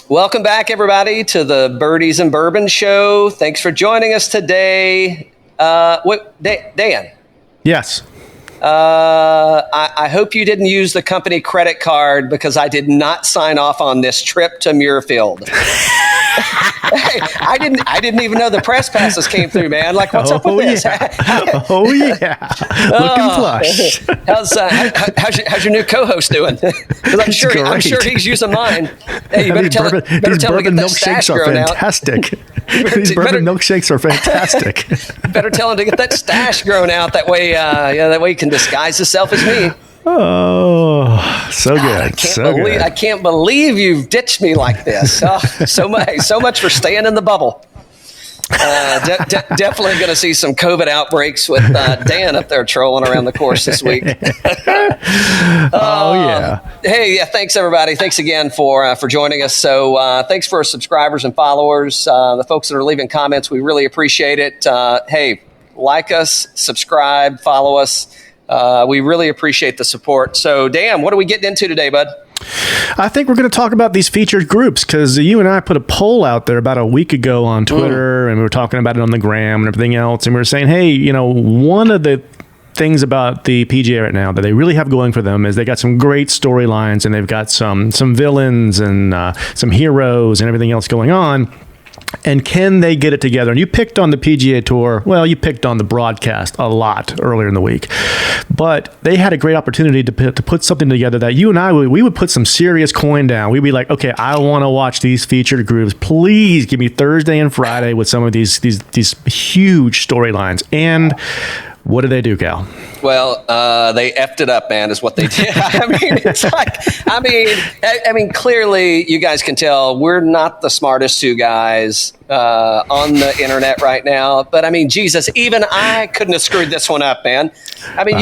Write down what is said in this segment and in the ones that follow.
Welcome back, everybody, to the Birdies and Bourbon show. Thanks for joining us today. Dan? Yes. I hope you didn't use the company credit card because I did not sign off on this trip to Muirfield. Hey, I didn't even know the press passes came through, man. Like, what's up with this? Oh yeah, looking flush. How's your new co-host doing? Because I'm sure he's using mine. Hey, you better tell him to get that stash grown out. These bourbon milkshakes are fantastic. Better tell him to get that stash grown out. That way, that way he can disguise himself as me. Oh, so good. I can't believe you've ditched me like this. Oh, so much for staying in the bubble. Definitely going to see some COVID outbreaks with Dan up there trolling around the course this week. Hey, thanks everybody. Thanks again for joining us. So thanks for our subscribers and followers, the folks that are leaving comments. We really appreciate it. Hey, like us, subscribe, follow us. We really appreciate the support. So, Dan, what are we getting into today, bud? I think we're going to talk about these featured groups because you and I put a poll out there about a week ago on Twitter, and we were talking about it on the gram and everything else. And we were saying, hey, one of the things about the PGA right now that they really have going for them is they got some great storylines, and they've got some villains and some heroes and everything else going on. And can they get it together? And you picked on the PGA Tour. Well, you picked on the broadcast a lot earlier in the week. But they had a great opportunity to put something together that you and I, we would put some serious coin down. We'd be like, okay, I want to watch these featured groups. Please give me Thursday and Friday with some of these huge storylines. And what did they do, Cal? Well, they effed it up, man, is what they did. I mean, clearly you guys can tell we're not the smartest two guys on the internet right now. But I mean, Jesus, even I couldn't have screwed this one up, man. I mean,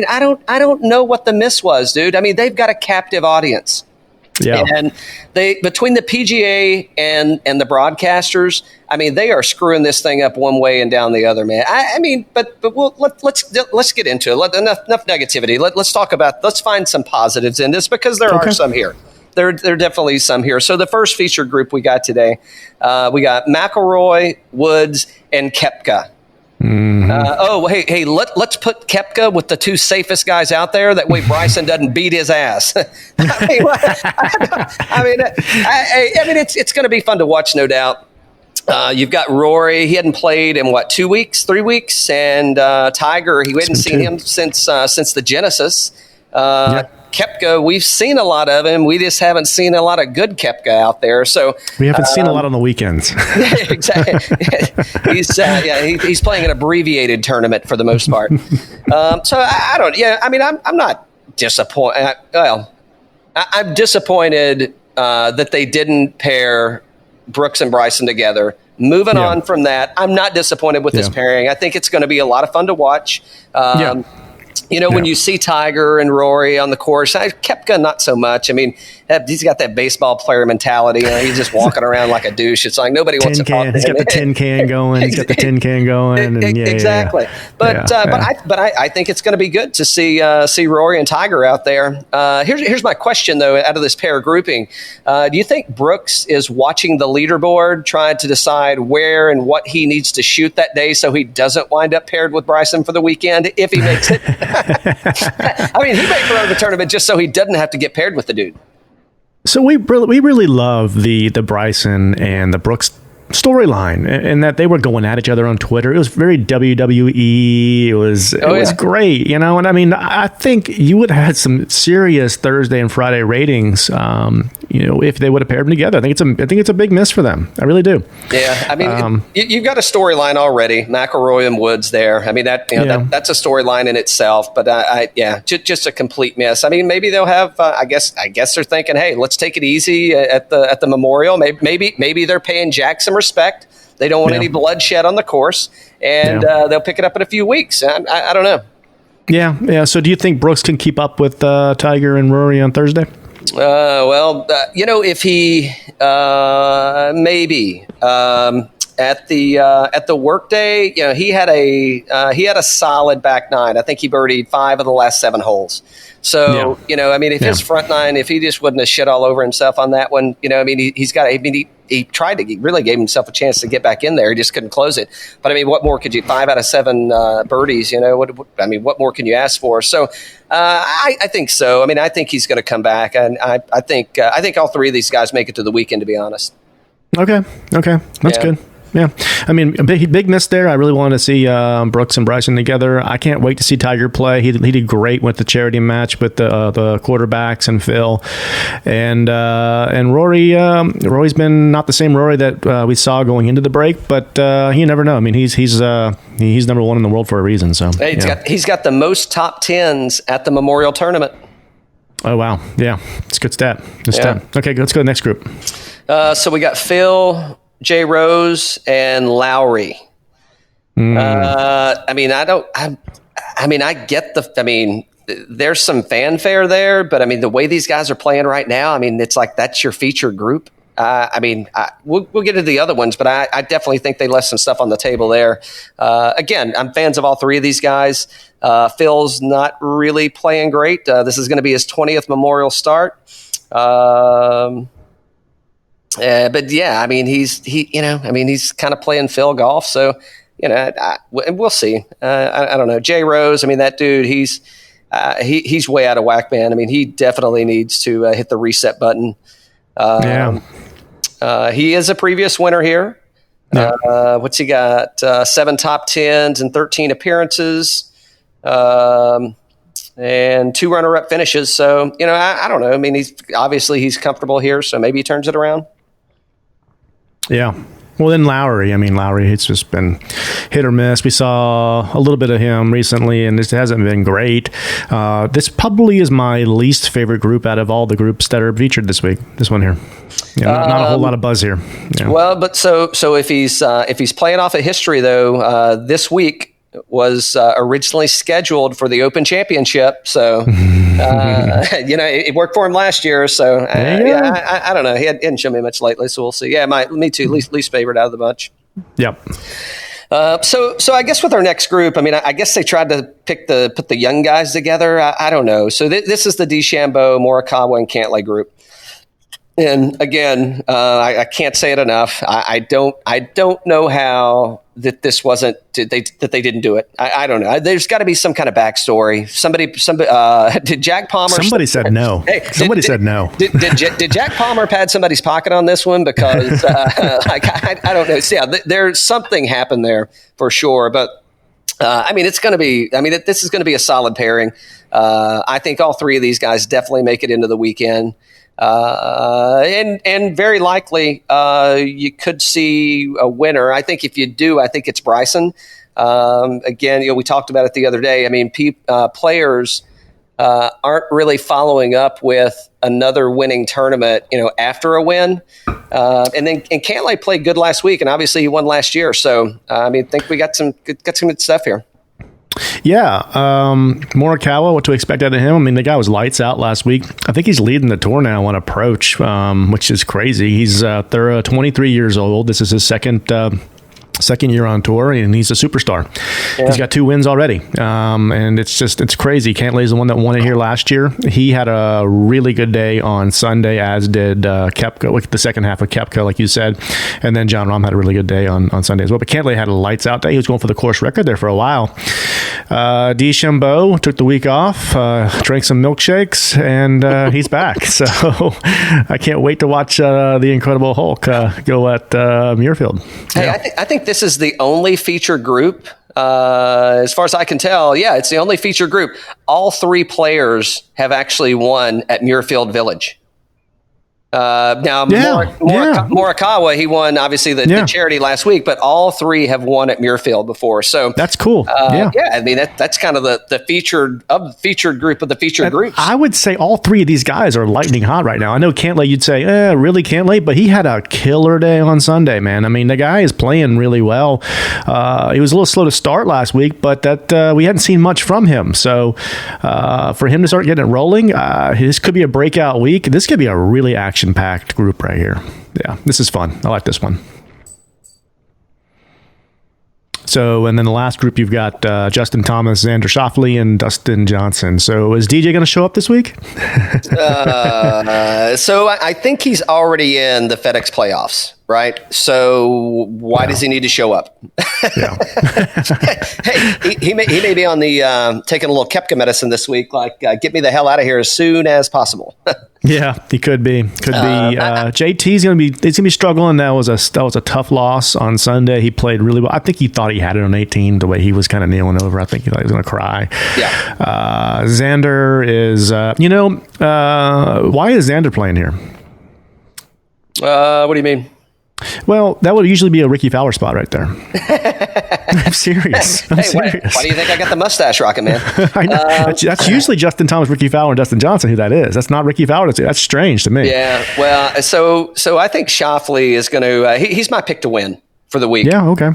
I don't know what the miss was, dude. I mean, they've got a captive audience. Yeah. And they, between the PGA and the broadcasters, I mean, they are screwing this thing up one way and down the other, man. But let's get into it. Enough negativity. Let's find some positives in this because there are some here. There are definitely some here. So the first featured group we got today, we got McIlroy, Woods, and Koepka. Let's put Koepka with the two safest guys out there. That way Bryson doesn't beat his ass. It's going to be fun to watch, no doubt. You've got Rory. He hadn't played in 3 weeks, and Tiger. We hadn't seen him since the Genesis. Koepka, we've seen a lot of him. We just haven't seen a lot of good Koepka out there. So we haven't seen a lot on the weekends. Exactly. He's playing an abbreviated tournament for the most part. I'm not disappointed. I'm disappointed that they didn't pair Brooks and Bryson together. Moving on from that, I'm not disappointed with this pairing. I think it's going to be a lot of fun to watch. When you see Tiger and Rory on the course, Koepka not so much. I mean, he's got that baseball player mentality. He's just walking around like a douche. It's like nobody wants to talk to him. He's got the tin can going. Exactly. But I think it's going to be good to see Rory and Tiger out there. Here's my question though. Out of this pair grouping, do you think Brooks is watching the leaderboard, trying to decide where and what he needs to shoot that day so he doesn't wind up paired with Bryson for the weekend if he makes it? I mean, he may go to the tournament just so he doesn't have to get paired with the dude. So we really love the Bryson and the Brooks storyline, and that they were going at each other on Twitter. It was very WWE. It was great, And I mean, I think you would have had some serious Thursday and Friday ratings, if they would have paired them together. I think it's a big miss for them. I really do. Yeah, I mean, you've got a storyline already. McIlroy and Woods there. I mean, that's a storyline in itself. But just a complete miss. I mean, maybe they'll have. I guess they're thinking, hey, let's take it easy at the Memorial. Maybe they're paying Jack some respect. They don't want any bloodshed on the course, and they'll pick it up in a few weeks. I don't know. Yeah. So do you think Brooks can keep up with Tiger and Rory on Thursday? If he maybe at the workday, he had a solid back nine. I think he birdied 5 of the last 7 holes. So, I mean, if his front nine, if he just wouldn't have shit all over himself on that one, I mean, he tried to really gave himself a chance to get back in there. He just couldn't close it. But I mean, what more could you, 5 out of 7 birdies, what more can you ask for? So I think so. I mean, I think he's going to come back. And I think all 3 of these guys make it to the weekend, to be honest. Okay. That's good. Yeah. I mean, a big miss there. I really wanted to see Brooks and Bryson together. I can't wait to see Tiger play. He did great with the charity match with the quarterbacks and Phil. And Rory, Rory's been not the same Rory that we saw going into the break, but you never know. I mean, he's number 1 in the world for a reason. So he's got the most top 10s at the Memorial Tournament. Oh, wow. Yeah. It's a good stat. Okay, let's go to the next group. So we got Phil, Jay Rose, and Lowry. I mean, there's some fanfare there, but I mean, the way these guys are playing right now, I mean, it's like that's your featured group. We'll get to the other ones, but I definitely think they left some stuff on the table there. Again, I'm fans of all 3 of these guys. Phil's not really playing great. This is going to be his 20th Memorial start. But yeah, I mean, he's kind of playing Phil golf. So, we'll see. I don't know. Jay Rose, I mean, that dude, he's way out of whack, man. I mean, he definitely needs to hit the reset button. He is a previous winner here. Yeah. What's he got? 7 top 10s and 13 appearances. And 2 runner-up finishes. So, I don't know. I mean, he's comfortable here, so maybe he turns it around. Yeah. Well, then Lowry, it's just been hit or miss. We saw a little bit of him recently, and this hasn't been great. This probably is my least favorite group out of all the groups that are featured this week. This one here. Yeah, not a whole lot of buzz here. Yeah. Well, but so if he's playing off of history, though, this week was originally scheduled for the Open Championship. So, it worked for him last year. So, I don't know. He hadn't shown me much lately, so we'll see. Yeah, me too. Least favorite out of the bunch. Yep. So I guess with our next group, I mean, I guess they tried to put the young guys together. I don't know. So this is the DeChambeau, Morikawa, and Cantlay group. And again, I can't say it enough. I don't know how that this wasn't that they didn't do it. I don't know. There's got to be some kind of backstory. Somebody did Jack Palmer? Somebody said no. Hey, said no. Did Jack Palmer pad somebody's pocket on this one? Because I don't know. So, yeah, there's something happened there for sure. But it's going to be. This is going to be a solid pairing. I think all 3 of these guys definitely make it into the weekend. And very likely you could see a winner. I think if you do, I think it's Bryson. Again, we talked about it the other day. I mean, players aren't really following up with another winning tournament, after a win. And Cantlay played good last week, and obviously he won last year. So I think we got some good stuff here. Yeah. Morikawa, what to expect out of him? I mean, the guy was lights out last week. I think he's leading the tour now on approach, which is crazy. He's 23 years old. This is his second year on tour, and he's a superstar. Yeah. He's got 2 wins already, and it's crazy. Cantlay's the one that won it here last year. He had a really good day on Sunday, as did Koepka, the second half of Koepka, like you said, and then Jon Rahm had a really good day on Sunday as well. But Cantlay had a lights out day. He was going for the course record there for a while. DeChambeau took the week off, drank some milkshakes, and he's back. So I can't wait to watch the Incredible Hulk go at Muirfield. Hey, yeah. I think this is the only featured group, as far as I can tell. Yeah, it's the only featured group. All 3 players have actually won at Muirfield Village. Morikawa, he won obviously the charity last week, but all 3 have won at Muirfield before. So that's cool. I mean that's kind of the featured group of the featured groups. I would say all 3 of these guys are lightning hot right now. I know Cantlay, you'd say, really Cantlay, but he had a killer day on Sunday, man. I mean, the guy is playing really well. He was a little slow to start last week, but that we hadn't seen much from him. So for him to start getting it rolling, this could be a breakout week. This could be a really action-packed group right here. Yeah, this is fun. I like this one. So, and then the last group, you've got Justin Thomas, Xander Schauffele, and Dustin Johnson. So is DJ going to show up this week? So I think he's already in the FedEx playoffs, right? So why does he need to show up? Yeah. Hey, he may be on the taking a little Koepka medicine this week. Like, get me the hell out of here as soon as possible. Yeah, he could be. JT's going to be struggling. That was a tough loss on Sunday. He played really well. I think he thought he had it on 18. The way he was kind of kneeling over, I think he thought he was going to cry. Yeah. Xander is. Why is Xander playing here? What do you mean? Well, that would usually be a Ricky Fowler spot right there. I'm serious. Why do you think I got the mustache rocking, man? I know. That's usually Justin Thomas, Ricky Fowler, and Dustin Johnson. Who that is? That's not Ricky Fowler. That's strange to me. Yeah. Well, so I think Schauffele is going to. He's my pick to win for the week. Yeah. Okay.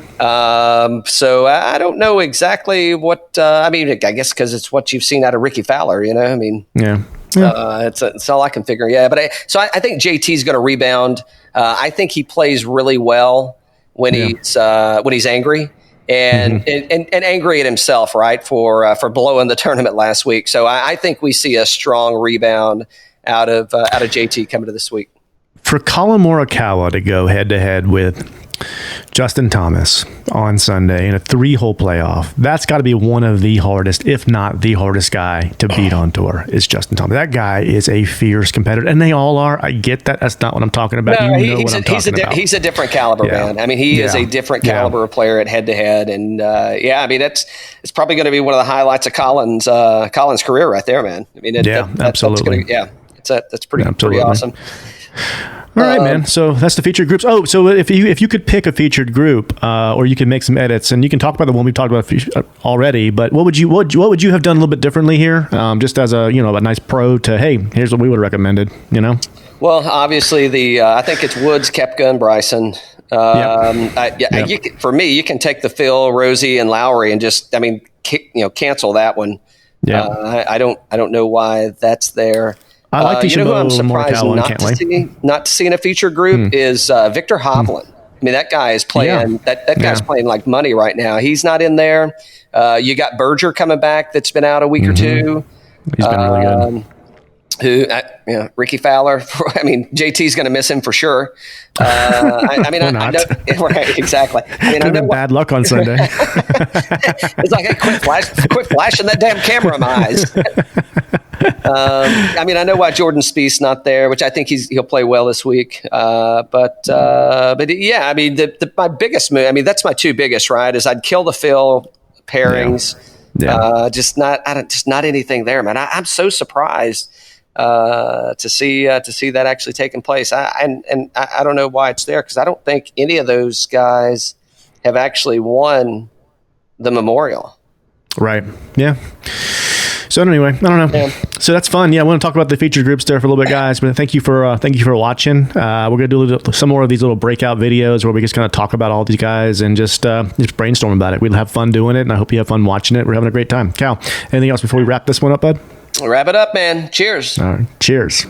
So I don't know exactly what. I mean, I guess because it's what you've seen out of Ricky Fowler. You know. I mean. Yeah. It's all I can figure. Yeah. But I think JT's going to rebound. I think he plays really well when he's angry. And angry at himself, right, for blowing the tournament last week. So I think we see a strong rebound out of JT coming to this week. For Colin Morikawa to go head to head with Justin Thomas on Sunday in a 3-hole playoff, that's got to be one of the hardest, if not the hardest guy to beat on tour is Justin Thomas. That guy is a fierce competitor, and they all are. I get that. That's not what I'm talking about. No, he's a different caliber, man. I mean, he is a different caliber of player at head-to-head, and I mean, it's probably going to be one of the highlights of Colin's career right there, man. I mean, absolutely. That's pretty awesome. All right, man. So that's the featured groups. Oh, so if you could pick a featured group, or you can make some edits, and you can talk about the one we talked about already. But what would you have done a little bit differently here? Just as a nice pro to, hey, here's what we would have recommended. Well, obviously I think it's Woods, Koepka, and Bryson. For me, you can take the Phil, Rosie, and Lowry, and just cancel that one. Yeah. I don't know why that's there. I like DeChambeau, who I'm surprised not to see in a feature group is Victor Hovland. I mean, that guy is playing. That guy's playing like money right now. He's not in there. You got Berger coming back. That's been out a week or two. He's been really good. Ricky Fowler. I mean, JT's going to miss him for sure. I know, right? Exactly. I know bad luck on Sunday. It's like, hey, quit flashing that damn camera in my eyes. I know why Jordan Spieth's not there, which I think he'll play well this week. But yeah, I mean, my biggest move. I mean, that's my two biggest. Right, is I'd kill the Phil pairings. Yeah. Just not anything there, man. I'm so surprised to see that actually taking place. I don't know why it's there, because I don't think any of those guys have actually won the Memorial. Right. Yeah. So anyway, I don't know. Yeah. So that's fun. Yeah, I want to talk about the featured groups there for a little bit, guys. But thank you for watching. We're gonna do some more of these little breakout videos where we just kind of talk about all these guys and just brainstorm about it. We'll have fun doing it, and I hope you have fun watching it. We're having a great time. Cal, anything else before we wrap this one up, bud? Wrap it up, man. Cheers. All right. Cheers.